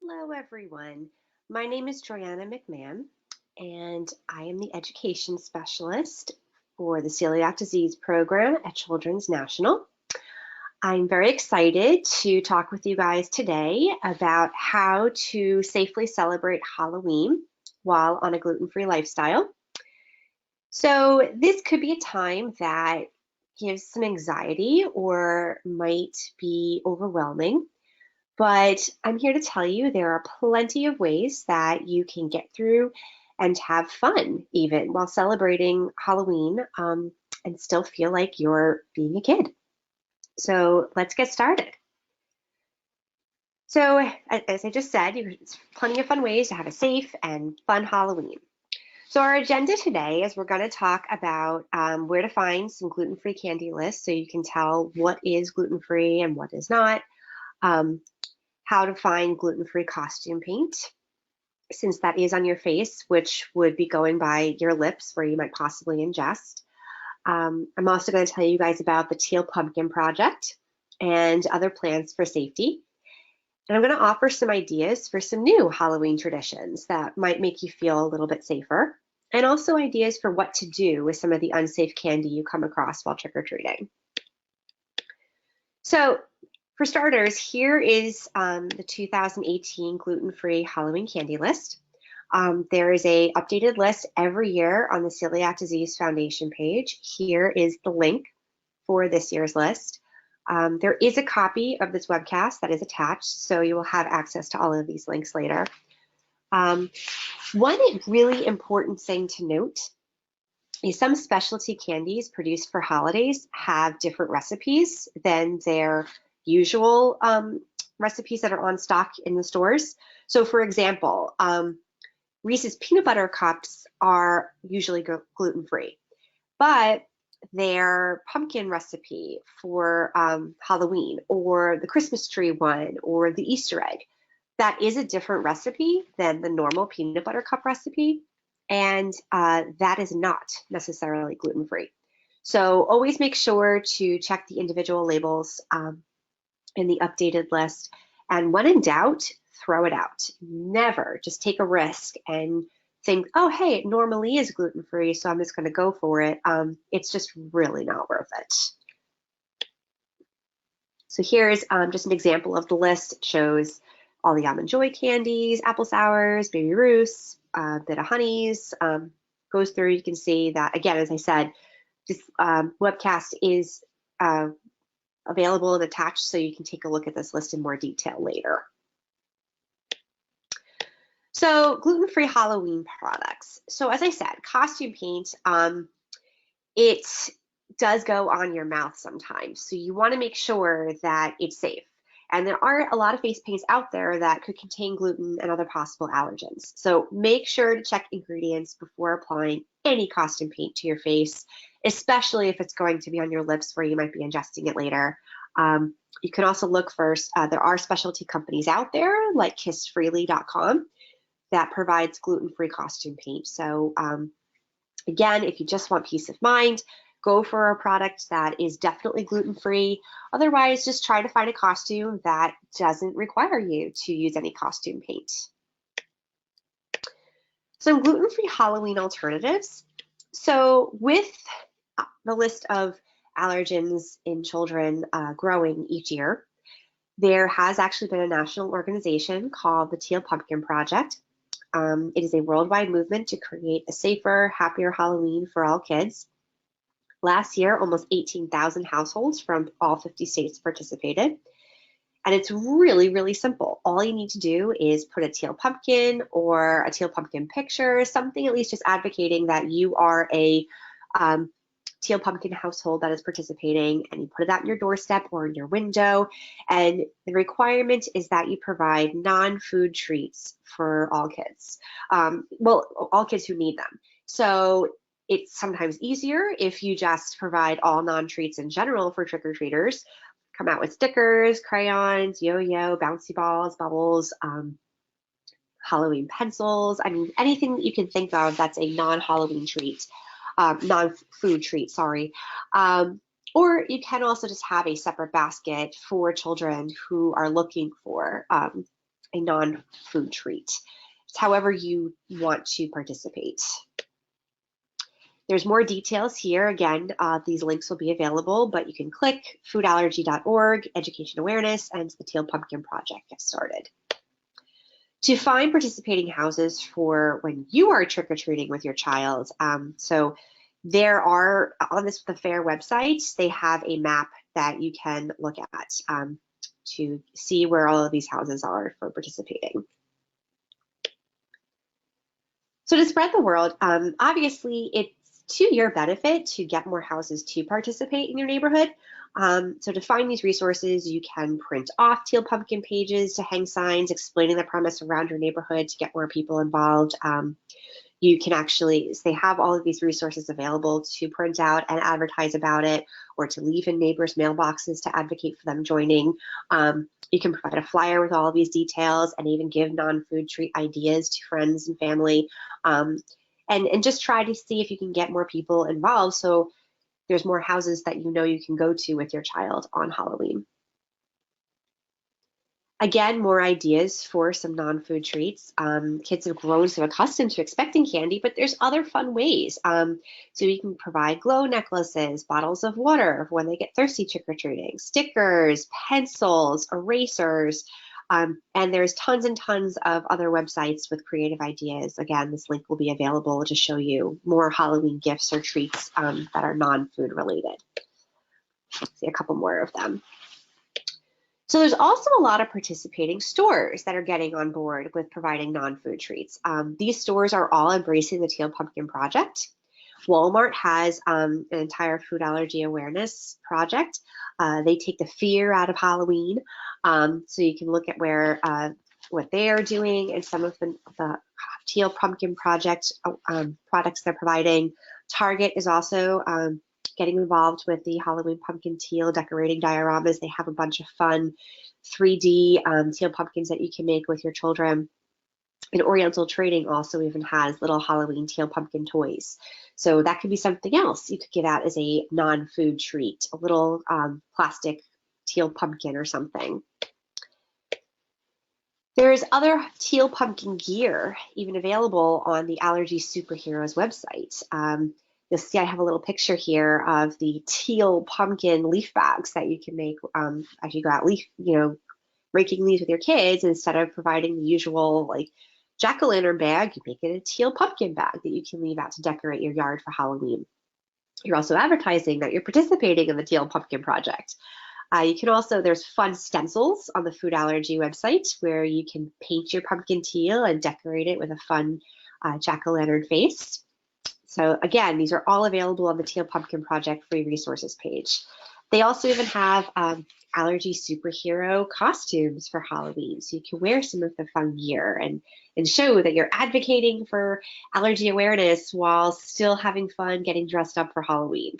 Hello, everyone. My name is Joanna McMahon, and I am the Education Specialist for the Celiac Disease Program at Children's National. I'm very excited to talk with you guys today about how to safely celebrate Halloween while on a gluten-free lifestyle. So, this could be a time that gives some anxiety or might be overwhelming. But I'm here to tell you there are plenty of ways that you can get through and have fun even while celebrating Halloween and still feel like you're being a kid. So let's get started. So, as I just said, there's plenty of fun ways to have a safe and fun Halloween. So, our agenda today is we're going to talk about where to find some gluten free candy lists so you can tell what is gluten free and what is not. Um, how to find gluten-free costume paint, since that is on your face, which would be going by your lips where you might possibly ingest. I'm also going to tell you guys about the Teal Pumpkin Project and other plans for safety. And I'm going to offer some ideas for some new Halloween traditions that might make you feel a little bit safer, and also ideas for what to do with some of the unsafe candy you come across while trick-or-treating. So for starters, here is the 2018 gluten-free Halloween candy list. There is a updated list every year on the Celiac Disease Foundation page. Here is the link for this year's list. There is a copy of this webcast that is attached, so you will have access to all of these links later. One really important thing to note is some specialty candies produced for holidays have different recipes than their usual recipes that are on stock in the stores. So for example, Reese's peanut butter cups are usually gluten-free, but their pumpkin recipe for Halloween, or the Christmas tree one, or the Easter egg, that is a different recipe than the normal peanut butter cup recipe, and that is not necessarily gluten-free. So always make sure to check the individual labels in the updated list, and when in doubt, throw it out. Never just take a risk and think, oh, hey, it normally is gluten-free, so I'm just going to go for it. It's just really not worth it. So here's just an example of the list. It shows all the Almond Joy candies, apple sours, Baby Ruths, a bit of honeys. Goes through, you can see that, again, as I said, this webcast is available and attached, so you can take a look at this list in more detail later. So gluten-free Halloween products. So as I said, costume paint, it does go on your mouth sometimes. So you want to make sure that it's safe. And there are a lot of face paints out there that could contain gluten and other possible allergens. So make sure to check ingredients before applying any costume paint to your face, especially if it's going to be on your lips where you might be ingesting it later. You can also look first. There are specialty companies out there like kissfreely.com that provides gluten-free costume paint. So again, if you just want peace of mind, go for a product that is definitely gluten-free. Otherwise, just try to find a costume that doesn't require you to use any costume paint. Some gluten-free Halloween alternatives. So with the list of allergens in children growing each year, there has actually been a national organization called the Teal Pumpkin Project. It is a worldwide movement to create a safer, happier Halloween for all kids. Last year, almost 18,000 households from all 50 states participated. And it's really, really simple. All you need to do is put a teal pumpkin or a teal pumpkin picture, something at least just advocating that you are a teal pumpkin household that is participating, and you put it out on your doorstep or in your window. And the requirement is that you provide non-food treats for all kids. Well, all kids who need them. So it's sometimes easier if you just provide all non-treats in general for trick-or-treaters. Come out with stickers, crayons, yo-yo, bouncy balls, bubbles, Halloween pencils. I mean, anything that you can think of that's a non-Halloween treat. Non-food treat, sorry. Or you can also just have a separate basket for children who are looking for a non-food treat. It's however you want to participate. There's more details here. Again, these links will be available, but you can click foodallergy.org, education awareness, and the Teal Pumpkin Project. Get started. To find participating houses for when you are trick-or-treating with your child, so there are, on the fair website, they have a map that you can look at to see where all of these houses are for participating. So to spread the word, obviously it's to your benefit to get more houses to participate in your neighborhood. So to find these resources, you can print off Teal Pumpkin pages to hang signs explaining the premise around your neighborhood to get more people involved. You can actually, they have all of these resources available to print out and advertise about it, or to leave in neighbors' mailboxes to advocate for them joining. You can provide a flyer with all of these details and even give non-food treat ideas to friends and family. And just try to see if you can get more people involved so there's more houses that you know you can go to with your child on Halloween. Again, more ideas for some non-food treats. Kids have grown so accustomed to expecting candy, but there's other fun ways. So you can provide glow necklaces, bottles of water when they get thirsty trick-or-treating, stickers, pencils, erasers, and there's tons and tons of other websites with creative ideas. Again, this link will be available to show you more Halloween gifts or treats that are non-food related. Let's see a couple more of them. So there's also a lot of participating stores that are getting on board with providing non-food treats. These stores are all embracing the Teal Pumpkin Project. Walmart has an entire food allergy awareness project. They take the fear out of Halloween. So you can look at where what they are doing and some of the Teal Pumpkin Project products they're providing. Target is also getting involved with the Halloween pumpkin teal decorating dioramas. They have a bunch of fun 3D teal pumpkins that you can make with your children. And Oriental Trading also even has little Halloween teal pumpkin toys. So that could be something else you could give out as a non-food treat, a little plastic teal pumpkin or something. There's other teal pumpkin gear even available on the Allergy Superheroes website. You'll see I have a little picture here of the teal pumpkin leaf bags that you can make as you go out raking leaves with your kids. Instead of providing the usual like jack-o'-lantern bag, you make it a teal pumpkin bag that you can leave out to decorate your yard for Halloween. You're also advertising that you're participating in the Teal Pumpkin Project. You can also, there's fun stencils on the Food Allergy website where you can paint your pumpkin teal and decorate it with a fun jack-o'-lantern face. So again, these are all available on the Teal Pumpkin Project free resources page. They also even have allergy superhero costumes for Halloween. So you can wear some of the fun gear and show that you're advocating for allergy awareness while still having fun getting dressed up for Halloween.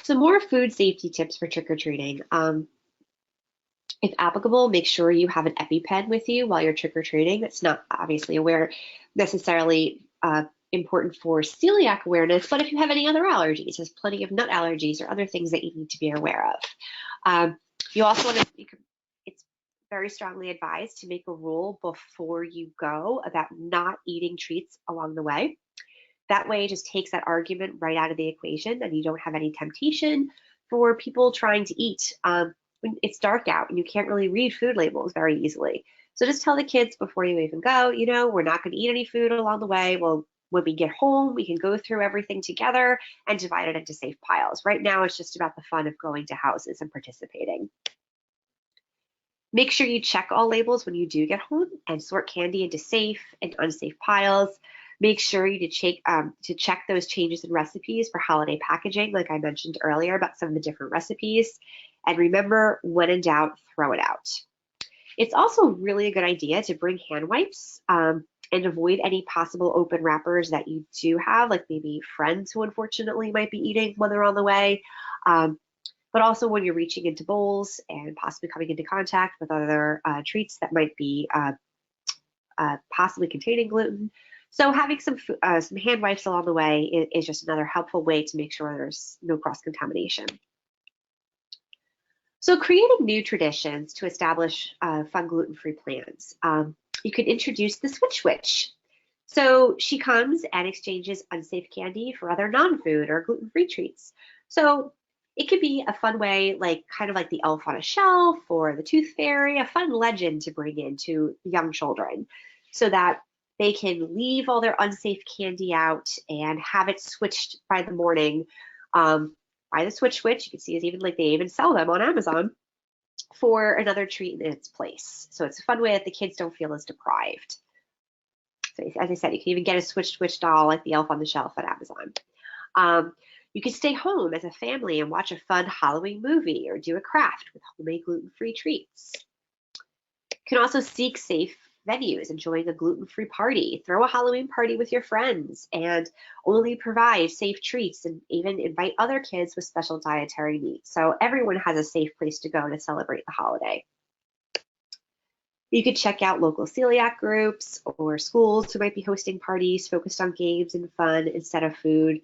Some more food safety tips for trick-or-treating. If applicable, make sure you have an EpiPen with you while you're trick-or-treating. That's not obviously necessarily important for celiac awareness, but if you have any other allergies, there's plenty of nut allergies or other things that you need to be aware of. You also want to, it's very strongly advised to make a rule before you go about not eating treats along the way. That way it just takes that argument right out of the equation and you don't have any temptation for people trying to eat when it's dark out and you can't really read food labels very easily. So just tell the kids before you even go, we're not going to eat any food along the way. Well, when we get home, we can go through everything together and divide it into safe piles. Right now, it's just about the fun of going to houses and participating. Make sure you check all labels when you do get home and sort candy into safe and unsafe piles. Make sure you to check those changes in recipes for holiday packaging, like I mentioned earlier about some of the different recipes. And remember, when in doubt, throw it out. It's also really a good idea to bring hand wipes and avoid any possible open wrappers that you do have, like maybe friends who unfortunately might be eating when they're on the way. But also when you're reaching into bowls and possibly coming into contact with other treats that might be possibly containing gluten. So having some hand wipes along the way is just another helpful way to make sure there's no cross-contamination. So creating new traditions to establish fun gluten-free plans. You could introduce the Switch Witch. So she comes and exchanges unsafe candy for other non-food or gluten-free treats. So it could be a fun way, like kind of like the elf on a shelf or the tooth fairy, a fun legend to bring in to young children so that they can leave all their unsafe candy out and have it switched by the morning by the Switch Witch. You can see it's even like they even sell them on Amazon for another treat in its place. So it's a fun way that the kids don't feel as deprived. So as I said, you can even get a Switch Witch doll like the elf on the shelf at Amazon. You can stay home as a family and watch a fun Halloween movie or do a craft with homemade gluten-free treats. You can also seek safe venues, enjoying a gluten-free party. Throw a Halloween party with your friends and only provide safe treats and even invite other kids with special dietary needs. So everyone has a safe place to go to celebrate the holiday. You could check out local celiac groups or schools who might be hosting parties focused on games and fun instead of food.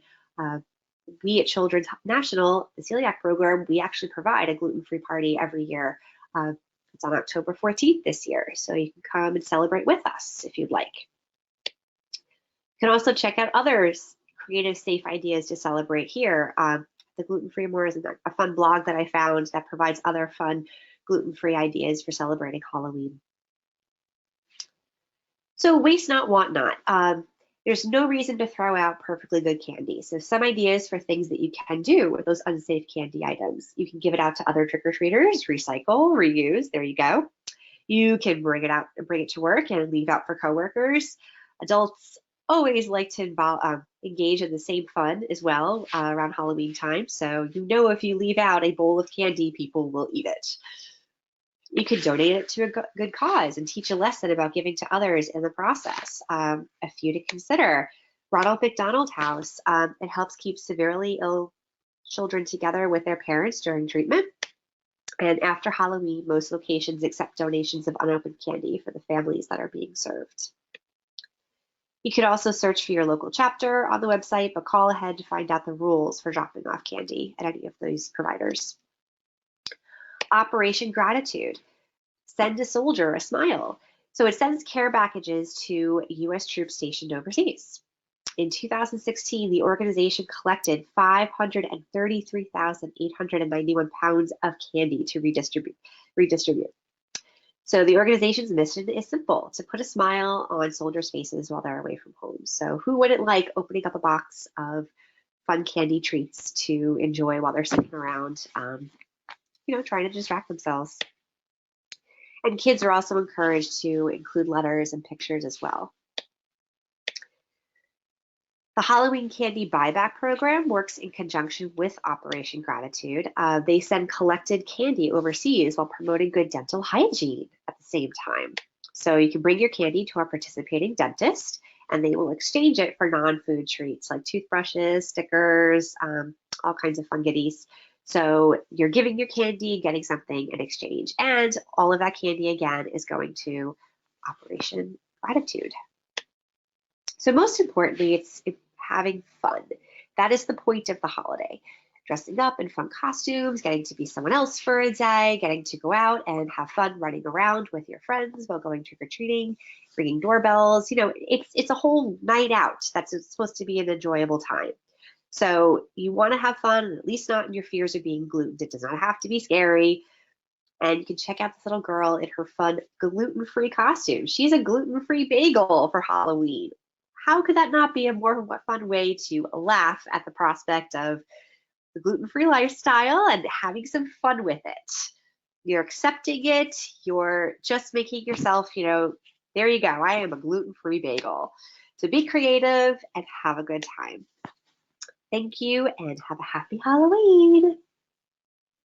We at Children's National, the celiac program, we actually provide a gluten-free party every year. It's on October 14th this year, so you can come and celebrate with us if you'd like. You can also check out others creative, safe ideas to celebrate here. The Gluten-Free More is a fun blog that I found that provides other fun gluten-free ideas for celebrating Halloween. So waste not, want not. There's no reason to throw out perfectly good candy. So some ideas for things that you can do with those unsafe candy items. You can give it out to other trick-or-treaters, recycle, reuse, there you go. You can bring it to work and leave out for coworkers. Adults always like to engage in the same fun as well around Halloween time. So you know if you leave out a bowl of candy, people will eat it. You could donate it to a good cause and teach a lesson about giving to others in the process. A few to consider. Ronald McDonald House. It helps keep severely ill children together with their parents during treatment. And after Halloween, most locations accept donations of unopened candy for the families that are being served. You could also search for your local chapter on the website, but call ahead to find out the rules for dropping off candy at any of those providers. Operation Gratitude. Send a soldier a smile. So it sends care packages to U.S. troops stationed overseas. In 2016, the organization collected 533,891 pounds of candy to redistribute. So the organization's mission is simple: to put a smile on soldiers' faces while they're away from home. So who wouldn't like opening up a box of fun candy treats to enjoy while they're sitting around, trying to distract themselves? And kids are also encouraged to include letters and pictures as well. The Halloween Candy Buyback Program works in conjunction with Operation Gratitude. They send collected candy overseas while promoting good dental hygiene at the same time. So you can bring your candy to a participating dentist and they will exchange it for non-food treats like toothbrushes, stickers, all kinds of fun goodies. So you're giving your candy, getting something in exchange. And all of that candy, again, is going to Operation Gratitude. So most importantly, it's having fun. That is the point of the holiday. Dressing up in fun costumes, getting to be someone else for a day, getting to go out and have fun running around with your friends while going trick-or-treating, ringing doorbells. It's a whole night out. That's supposed to be an enjoyable time. So you want to have fun, at least not in your fears of being glutened. It does not have to be scary. And you can check out this little girl in her fun gluten-free costume. She's a gluten-free bagel for Halloween. How could that not be a more fun way to laugh at the prospect of the gluten-free lifestyle and having some fun with it? You're accepting it. You're just making yourself, there you go. I am a gluten-free bagel. So be creative and have a good time. Thank you and have a happy Halloween.